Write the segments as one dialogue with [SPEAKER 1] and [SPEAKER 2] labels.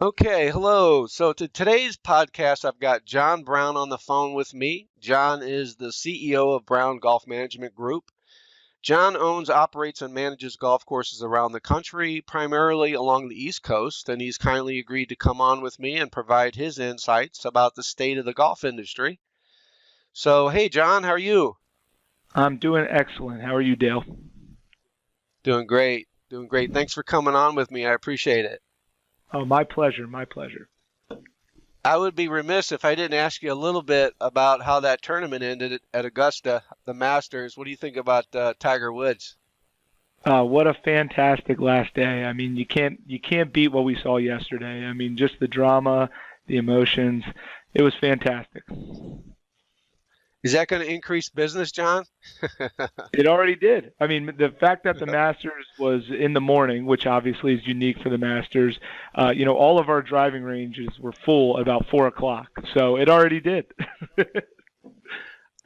[SPEAKER 1] Okay, hello. So to today's podcast, I've got John Brown on the phone with me. John is the CEO of Brown Golf Management Group. John owns, operates, and manages golf courses around the country, primarily along the East Coast, and he's kindly agreed to come on with me and provide his insights about the state of the golf industry. So, hey, John, how are you?
[SPEAKER 2] I'm doing excellent. How are you, Dale?
[SPEAKER 1] Doing great. Doing great. Thanks for coming on with me. I appreciate it.
[SPEAKER 2] Oh, my pleasure. My pleasure.
[SPEAKER 1] I would be remiss if I didn't ask you a little bit about how that tournament ended at Augusta, the Masters. What do you think about Tiger Woods?
[SPEAKER 2] What a fantastic last day. I mean, you can't beat what we saw yesterday. I mean, just the drama, the emotions. It was fantastic.
[SPEAKER 1] Is that going to increase business, John?
[SPEAKER 2] It already did. I mean, the fact that the Masters was in the morning, which obviously is unique for the Masters, all of our driving ranges were full about 4 o'clock. So it already did.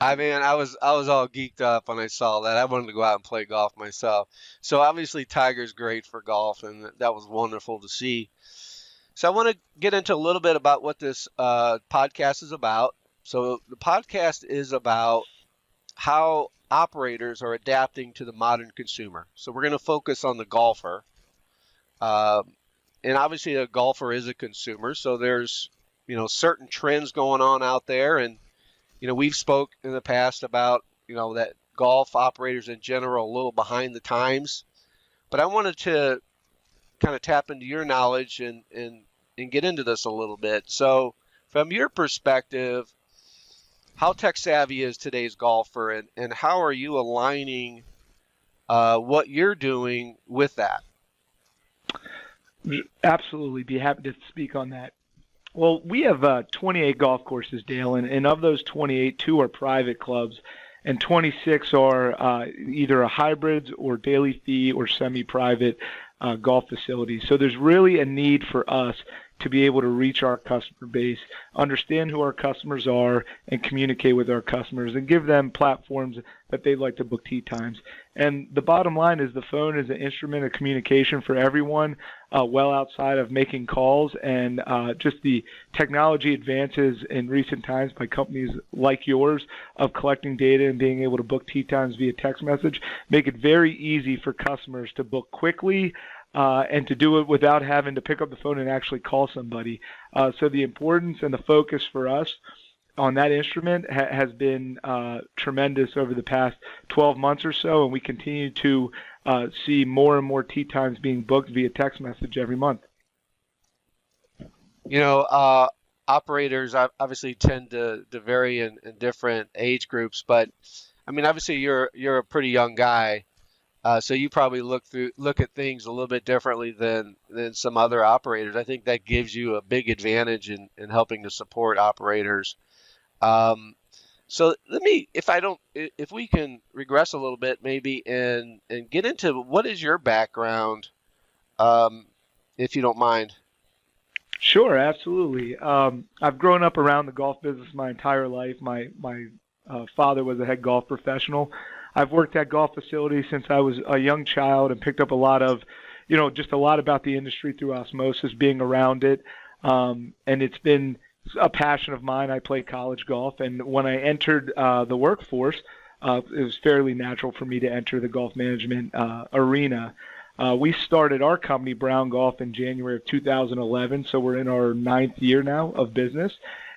[SPEAKER 1] I mean, I was all geeked up when I saw that. I wanted to go out and play golf myself. So obviously Tiger's great for golf, and that was wonderful to see. So I want to get into a little bit about what this podcast is about. So the podcast is about how operators are adapting to the modern consumer. So we're going to focus on the golfer. And obviously a golfer is a consumer, so there's, certain trends going on out there. And, we've spoke in the past about, that golf operators in general are a little behind the times. But I wanted to kind of tap into your knowledge and get into this a little bit. So from your perspective, how tech savvy is today's golfer, and how are you aligning what you're doing with that?
[SPEAKER 2] Absolutely be happy to speak on that. Well, we have 28 golf courses, Dale, and of those 28, two are private clubs, and 26 are either a hybrids or daily fee or semi-private golf facilities. So there's really a need for us to be able to reach our customer base, understand who our customers are, and communicate with our customers and give them platforms that they'd like to book tee times. And the bottom line is the phone is an instrument of communication for everyone, well outside of making calls, and just the technology advances in recent times by companies like yours of collecting data and being able to book tee times via text message make it very easy for customers to book quickly, and to do it without having to pick up the phone and actually call somebody. So the importance and the focus for us on that instrument has been tremendous over the past 12 months or so, and we continue to see more and more tee times being booked via text message every month.
[SPEAKER 1] You know, operators obviously tend to vary in different age groups, but I mean, obviously you're a pretty young guy, so you probably look at things a little bit differently than some other operators. I think that gives you a big advantage in helping to support operators. Um, so if we can regress a little bit maybe and get into what is your background, um, if you don't mind.
[SPEAKER 2] Sure, absolutely. I've grown up around the golf business my entire life. My father was a head golf professional. I've worked at golf facilities since I was a young child and picked up a lot of, just a lot about the industry through osmosis, being around it. And it's been a passion of mine. I played college golf, and when I entered the workforce, it was fairly natural for me to enter the golf management arena. We started our company, Brown Golf, in January of 2011, so we're in our ninth year now of business.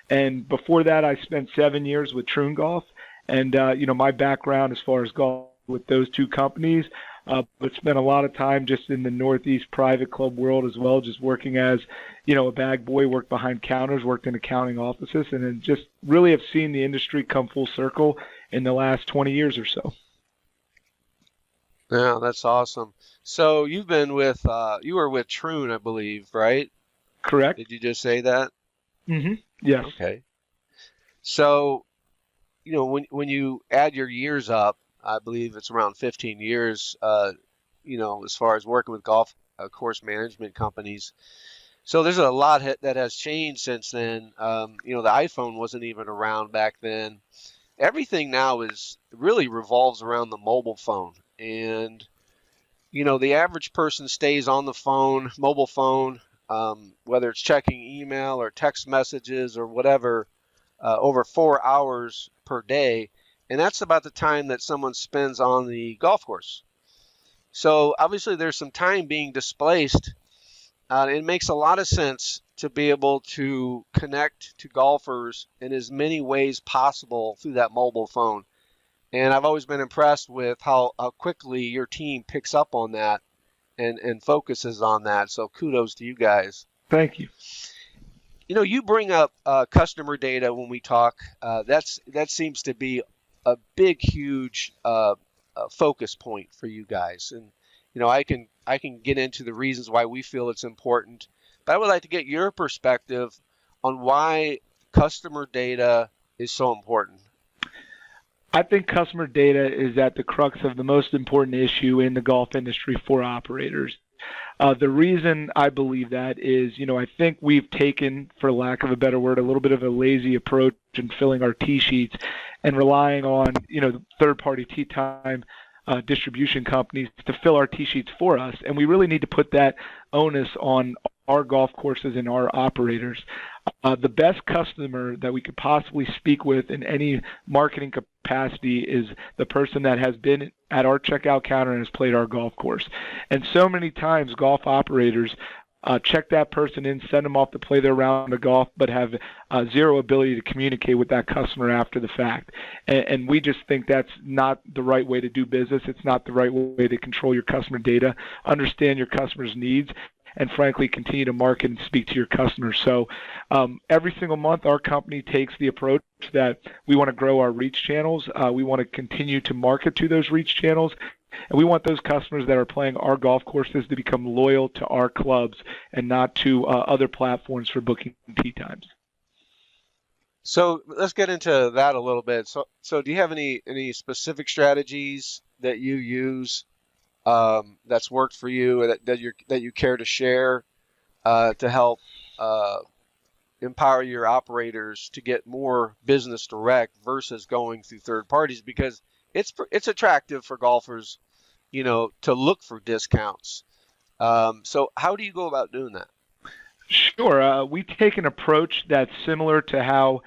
[SPEAKER 2] And before that, I spent 7 years with Troon Golf, and my background as far as golf with those two companies, but spent a lot of time just in the Northeast private club world as well, just working as, a bag boy, worked behind counters, worked in accounting offices, and then just really have seen the industry come full circle in the last 20 years or so.
[SPEAKER 1] Yeah, that's awesome. So you were with Troon, I believe, right?
[SPEAKER 2] Correct?
[SPEAKER 1] Did you just say that?
[SPEAKER 2] Yes.
[SPEAKER 1] Okay. So, when you add your years up, I believe it's around 15 years, as far as working with golf course management companies. So there's a lot that has changed since then. The iPhone wasn't even around back then. Everything now is really revolves around the mobile phone. And, the average person stays on the phone, mobile phone, whether it's checking email or text messages or whatever, over 4 hours per day. And that's about the time that someone spends on the golf course. So obviously there's some time being displaced. It makes a lot of sense to be able to connect to golfers in as many ways possible through that mobile phone. And I've always been impressed with how quickly your team picks up on that and focuses on that. So kudos to you guys.
[SPEAKER 2] Thank you.
[SPEAKER 1] You bring up customer data when we talk. That seems to be a big, huge focus point for you guys. And I can get into the reasons why we feel it's important, but I would like to get your perspective on why customer data is so important.
[SPEAKER 2] I think customer data is at the crux of the most important issue in the golf industry for operators. The reason I believe that is, I think we've taken, for lack of a better word, a little bit of a lazy approach in filling our tee sheets and relying on, third-party tee time distribution companies to fill our tee sheets for us. And we really need to put that onus on our golf courses and our operators. The best customer that we could possibly speak with in any marketing capacity is the person that has been at our checkout counter and has played our golf course. And so many times golf operators check that person in, send them off to play their round of golf, but have zero ability to communicate with that customer after the fact. And we just think that's not the right way to do business. It's not the right way to control your customer data, understand your customer's needs, and frankly, continue to market and speak to your customers. So every single month, our company takes the approach that we want to grow our reach channels. We want to continue to market to those reach channels. And we want those customers that are playing our golf courses to become loyal to our clubs and not to other platforms for booking tee times.
[SPEAKER 1] So let's get into that a little bit. So do you have any specific strategies that you use that's worked for you that you care to share to help empower your operators to get more business direct versus going through third parties? Because it's attractive for golfers, to look for discounts. So how do you go about doing that?
[SPEAKER 2] Sure. We take an approach that's similar to how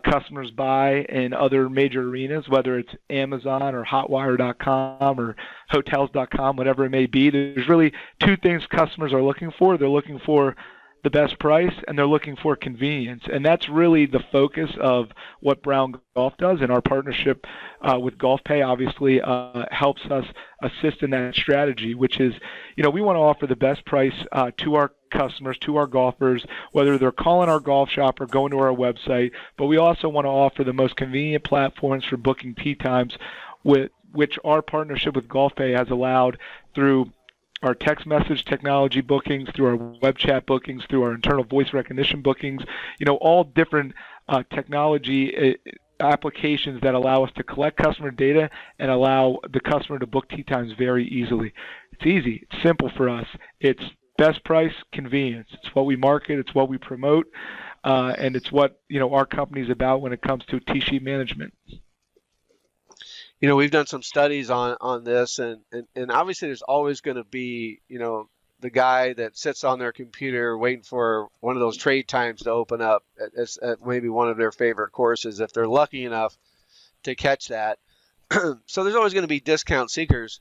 [SPEAKER 2] customers buy in other major arenas, whether it's Amazon or Hotwire.com or Hotels.com, whatever it may be. There's really two things customers are looking for. They're looking for the best price, and they're looking for convenience. And that's really the focus of what Brown Golf does, and our partnership with GolfPay obviously helps us assist in that strategy, which is, we want to offer the best price to our customers, to our golfers, whether they're calling our golf shop or going to our website, but we also want to offer the most convenient platforms for booking tee times, which our partnership with GolfPay has allowed through our text message technology bookings, through our web chat bookings, through our internal voice recognition bookings, all different technology applications that allow us to collect customer data and allow the customer to book tee times very easily. It's easy. It's simple for us. It's best price, convenience. It's what we market. It's what we promote. And it's what, our company's about when it comes to tee sheet management.
[SPEAKER 1] We've done some studies on this, and obviously there's always going to be, the guy that sits on their computer waiting for one of those trade times to open up at maybe one of their favorite courses, if they're lucky enough to catch that. So there's always going to be discount seekers.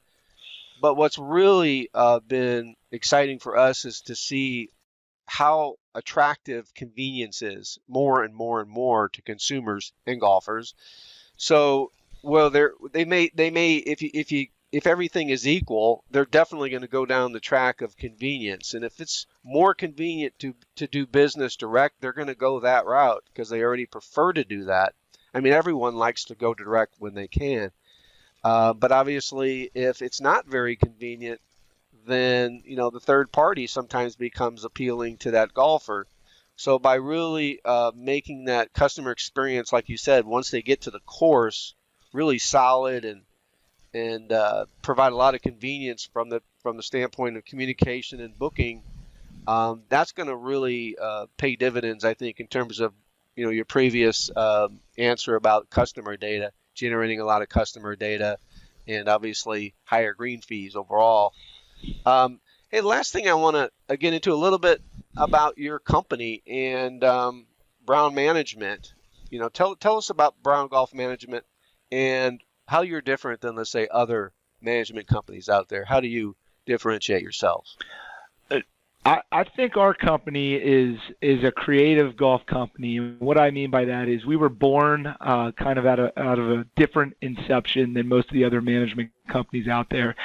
[SPEAKER 1] But what's really been exciting for us is to see how attractive convenience is more and more and more to consumers and golfers. So, well, they may if everything is equal, they're definitely going to go down the track of convenience. And if it's more convenient to do business direct, they're going to go that route because they already prefer to do that. I mean, everyone likes to go direct when they can. But obviously, if it's not very convenient, then, the third party sometimes becomes appealing to that golfer. So by really making that customer experience, like you said, once they get to the course, really solid and provide a lot of convenience from the standpoint of communication and booking, that's going to really pay dividends, I think, in terms of your previous answer about customer data, generating a lot of customer data, and obviously higher green fees overall. Hey, the last thing I want to get into a little bit, about your company and Brown Management. Tell us about Brown Golf Management and how you're different than, let's say, other management companies out there. How do you differentiate yourselves?
[SPEAKER 2] I think our company is a creative golf company. And what I mean by that is we were born kind of out of a different inception than most of the other management companies out there.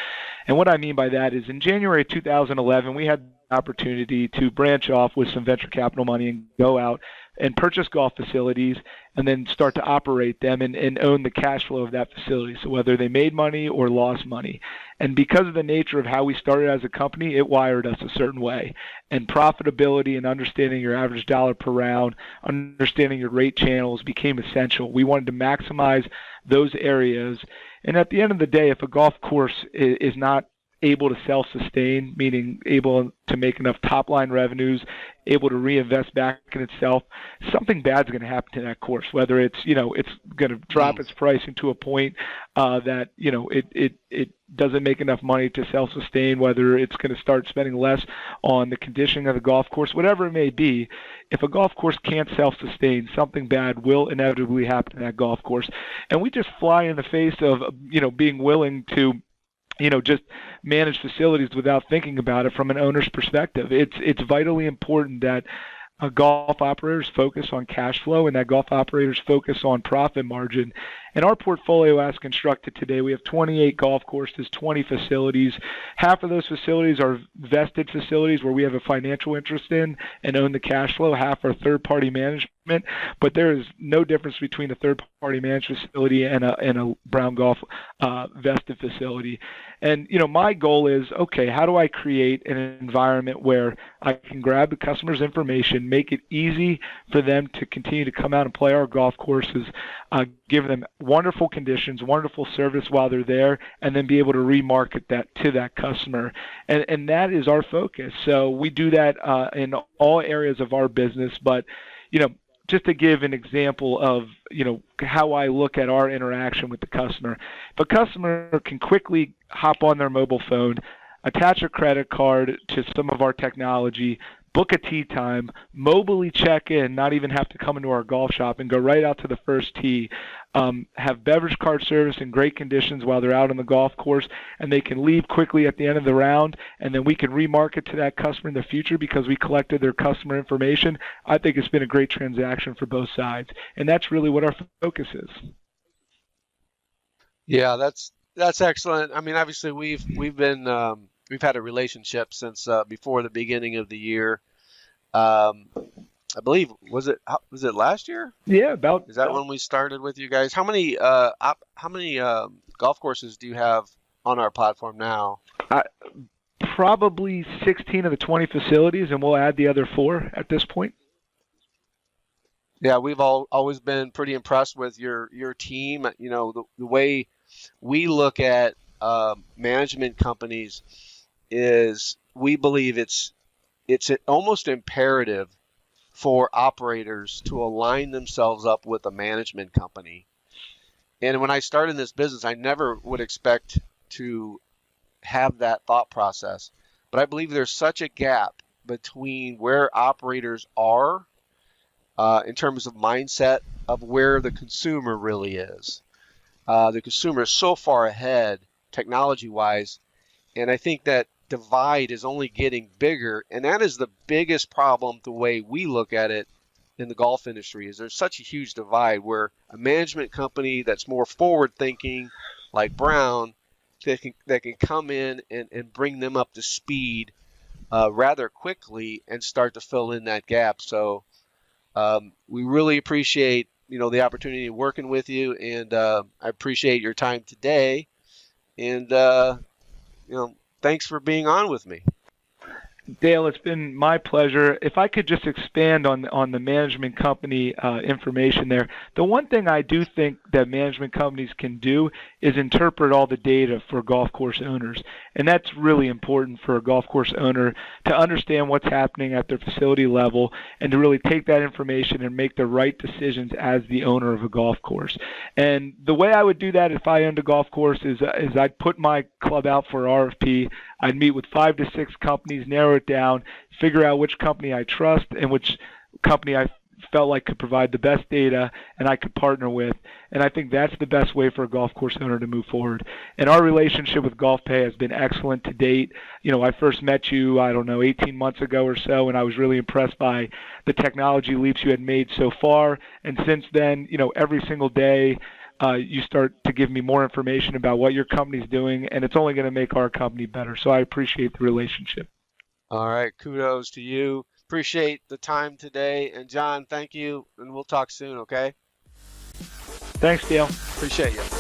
[SPEAKER 2] And what I mean by that is in January 2011, we had the opportunity to branch off with some venture capital money and go out and purchase golf facilities and then start to operate them and own the cash flow of that facility. So whether they made money or lost money. And because of the nature of how we started as a company, it wired us a certain way. And profitability and understanding your average dollar per round, understanding your rate channels became essential. We wanted to maximize those areas. And at the end of the day, if a golf course is not able to self-sustain, meaning able to make enough top-line revenues, able to reinvest back in itself, something bad's going to happen to that course. Whether it's it's going to drop its pricing to a point that it doesn't make enough money to self-sustain, whether it's going to start spending less on the conditioning of the golf course, whatever it may be. If a golf course can't self-sustain, something bad will inevitably happen to that golf course, and we just fly in the face of being willing to just manage facilities without thinking about it from an owner's perspective. It's vitally important that golf operators focus on cash flow and that golf operators focus on profit margin. And our portfolio as constructed today, we have 28 golf courses, 20 facilities. Half of those facilities are vested facilities where we have a financial interest in and own the cash flow. Half are third-party management. But there is no difference between a third-party managed facility and a Brown Golf vested facility. And my goal is, okay, how do I create an environment where I can grab the customer's information, make it easy for them to continue to come out and play our golf courses, give them wonderful conditions, wonderful service while they're there, and then be able to remarket that to that customer. And that is our focus. So we do that in all areas of our business. But just to give an example of how I look at our interaction with the customer, if a customer can quickly hop on their mobile phone, attach a credit card to some of our technology, book a tee time, mobily check in, not even have to come into our golf shop and go right out to the first tee, have beverage cart service in great conditions while they're out on the golf course, and they can leave quickly at the end of the round, and then we can remarket to that customer in the future because we collected their customer information. I think it's been a great transaction for both sides, and that's really what our focus is.
[SPEAKER 1] Yeah, that's excellent. I mean, obviously we've had a relationship since before the beginning of the year. I believe was it last year?
[SPEAKER 2] Yeah, about.
[SPEAKER 1] Is that when we started with you guys? How many golf courses do you have on our platform now?
[SPEAKER 2] Probably 16 of the 20 facilities, and we'll add the other 4 at this point.
[SPEAKER 1] Yeah, we've always been pretty impressed with your team. The way we look at management companies is we believe it's almost imperative for operators to align themselves up with a management company. And when I started in this business, I never would expect to have that thought process. But I believe there's such a gap between where operators are in terms of mindset of where the consumer really is. The consumer is so far ahead technology-wise, and I think that divide is only getting bigger, and that is the biggest problem the way we look at it in the golf industry. Is there's such a huge divide where a management company that's more forward thinking like Brown that can come in and bring them up to speed rather quickly and start to fill in that gap. So we really appreciate the opportunity of working with you, and I appreciate your time today, and thanks for being on with me.
[SPEAKER 2] Dale, it's been my pleasure. If I could just expand on the management company information there. The one thing I do think that management companies can do is interpret all the data for golf course owners. And that's really important for a golf course owner to understand what's happening at their facility level and to really take that information and make the right decisions as the owner of a golf course. And the way I would do that if I owned a golf course is I'd put my club out for RFP. I'd meet with 5 to 6 companies, narrow it down, figure out which company I trust and which company I felt like could provide the best data and I could partner with. And I think that's the best way for a golf course owner to move forward. And our relationship with GolfPay has been excellent to date. I first met you, 18 months ago or so, and I was really impressed by the technology leaps you had made so far. And since then, every single day, you start to give me more information about what your company's doing, and it's only going to make our company better. So I appreciate the relationship.
[SPEAKER 1] All right, kudos to you. Appreciate the time today. And John, thank you, and we'll talk soon, okay?
[SPEAKER 2] Thanks, Dale.
[SPEAKER 1] Appreciate you.